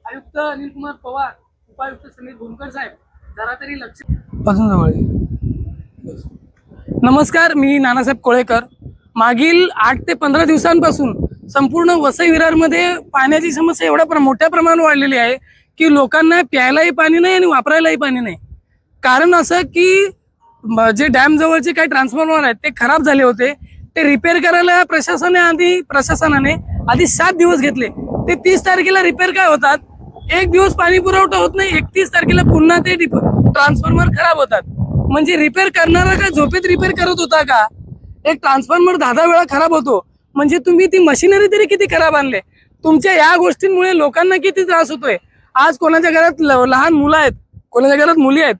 आयुक्त अनिल कुमार पवार, उपायुक्त समीर भूमकर साहेब, जरा तरी लक्ष. नमस्कार, मी नानासाहेब कोळेकर. मागील 8 ते 15 दिवसांपासून संपूर्ण वसई विरारमध्ये पाण्याची समस्या एवढ्या मोठ्या प्रमाणात वाढलेली आहे की लोकांना प्यायलाही पाणी नाही आणि वापरायलाही पाणी नाही. कारण असं की जे डॅम जवळचे काही ट्रान्सफॉर्मर आहेत ते खराब झाले होते. ते रिपेअर करायला प्रशासनाने आधी 7 दिवस घेतले. ते 30 तारखेला रिपेअर काय होतात, 1 दिवस पाणी पुरवठा होत नाही, 31 तारखेला पुन्हा ते ट्रान्सफॉर्मर खराब होतात. म्हणजे रिपेअर करणारा काय झोपेत रिपेअर करत होता का? एक ट्रान्सफॉर्मर 10 वेळा खराब होतो, म्हणजे तुम्ही ती मशिनरी तरी किती खराब आणले. तुमच्या या गोष्टींमुळे लोकांना किती त्रास होतोय. आज कोणाच्या घरात लहान मुलं आहेत, कोणाच्या घरात मुली आहेत,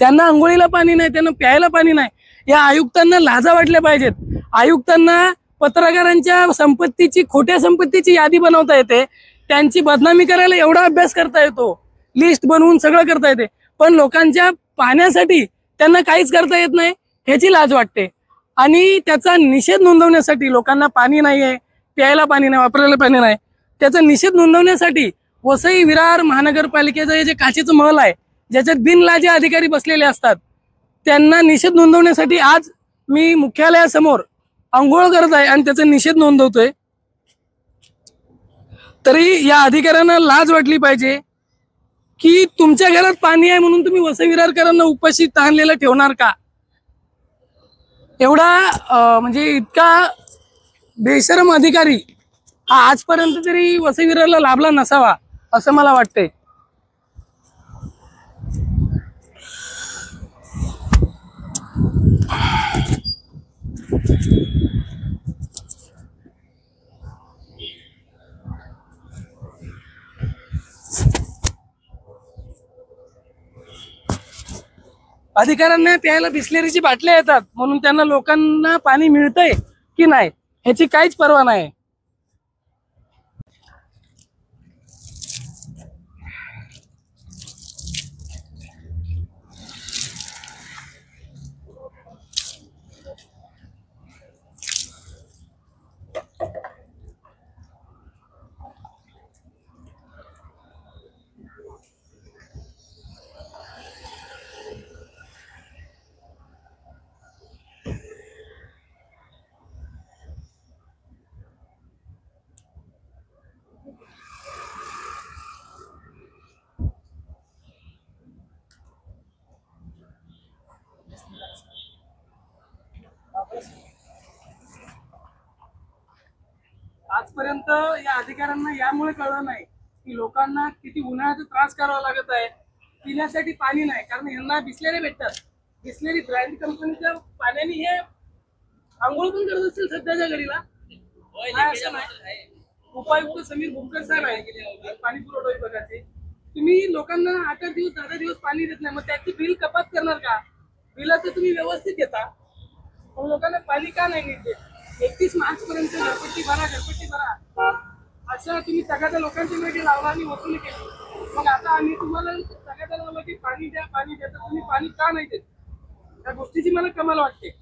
त्यांना आंघोळीला पाणी नाही, त्यांना प्यायला पाणी नाही. या आयुक्तांना लाजा वाटल्या पाहिजेत. आयुक्तांना पत्रकारांच्या संपत्तीची, खोट्या संपत्तीची यादी बनवता येते, त्यांची बदनामी करायला एवढा अभ्यास करता येतो, लिस्ट बनवून सगळं करता येते, पण लोकांच्या पाण्यासाठी त्यांना काहीच करता येत नाही, ह्याची लाज वाटते. आणि त्याचा निषेध नोंदवण्यासाठी, लोकांना पाणी नाही आहे, प्यायला पाणी नाही, वापरायला पाणी नाही, त्याचा निषेध नोंदवण्यासाठी वसई विरार महानगरपालिकेचं हे जे काचेचं महल आहे, ज्याच्यात बिनलाजे अधिकारी बसलेले असतात, त्यांना निषेध नोंदवण्यासाठी आज मी मुख्यालयासमोर आंघोळ करत आहे आणि त्याचा निषेध नोंदवतोय. तरी या अधिकाऱ्यांना लाज वाटली पाहिजे की तुमच्या घरात पाणी आहे म्हणून तुम्ही वसई विरारकरांना उपाशी ताणलेलं ठेवणार का? एवढा म्हणजे इतका बेशरम अधिकारी हा आजपर्यंत तरी वसई विरारला लाभला नसावा असं मला वाटतंय. अधिकाऱ्यांना प्यायला बिस्लेरीची बाटल्या येतात म्हणून त्यांना लोकांना पाणी मिळतंय की नाही ह्याची काहीच पर्वा नाही. आजपर्यंत या अधिकाऱ्यांना यामुळे कळलं नाही की लोकांना किती उन्हाळ्याचा त्रास करावा लागत आहे. पिण्यासाठी पाणी नाही, कारण यांना बिस्लेरी भेटतात. बिस्लेरी ब्रँड कंपनीच्या पाण्याने हे आंघोळ पण करत असतील सध्याच्या घडीला. उपायुक्त समीर भूमकर साहेब आहे पाणी पुरवठा विभागाचे. तुम्ही लोकांना 8 दिवस 10 दिवस पाणी देत नाही, मग त्याची बिल कपात करणार का? बिल तर तुम्ही व्यवस्थित घेता, पण लोकांना पाणी का नाही देत? 31 मार्च पर्यंत घरपट्टी भरा असं तुम्ही सगळ्या लोकांची वेळी लावला आणि वसूल केली. मग आता आम्ही तुम्हाला सगळ्यात लावलं की पाणी द्या, पाणी द्या, तर तुम्ही पाणी का नाही देत? त्या गोष्टीची मला कमाल वाटते.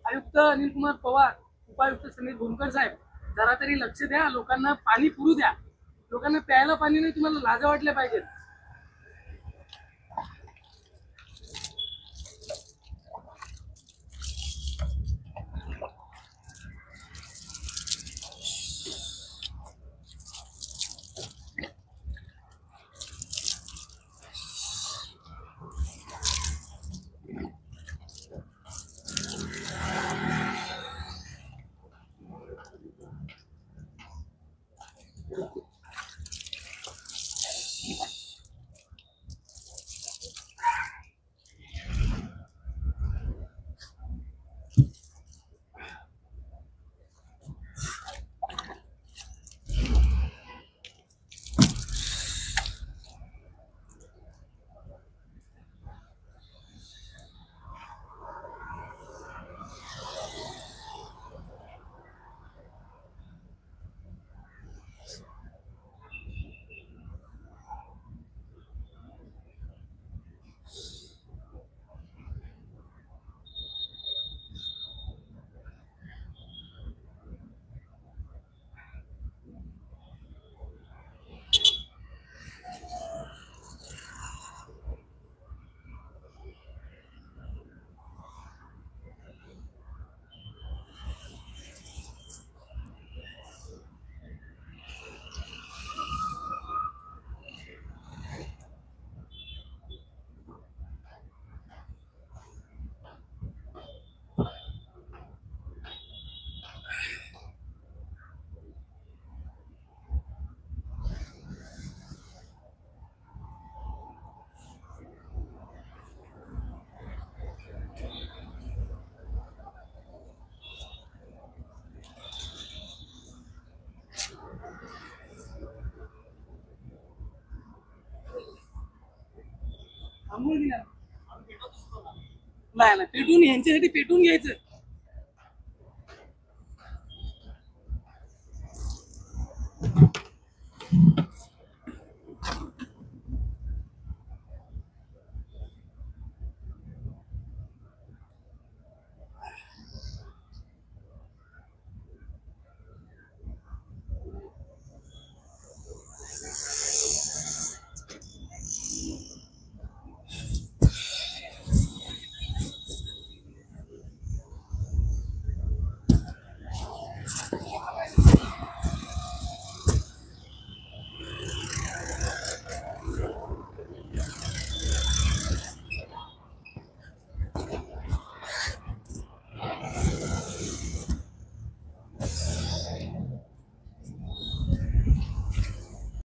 आयुक्त अनिल कुमार पवार, उपायुक्त समीर भूमकर साहेब, जरा तरी लक्ष द्या. लोकांना पाणी पुरू द्या. लोकांना प्यायला पाणी नाही, तुम्हाला लाजा वाटल्या पाहिजेत. आंघोळ केली ना? नाही नाही, पेटून यांच्यासाठी पेटून घ्यायचं.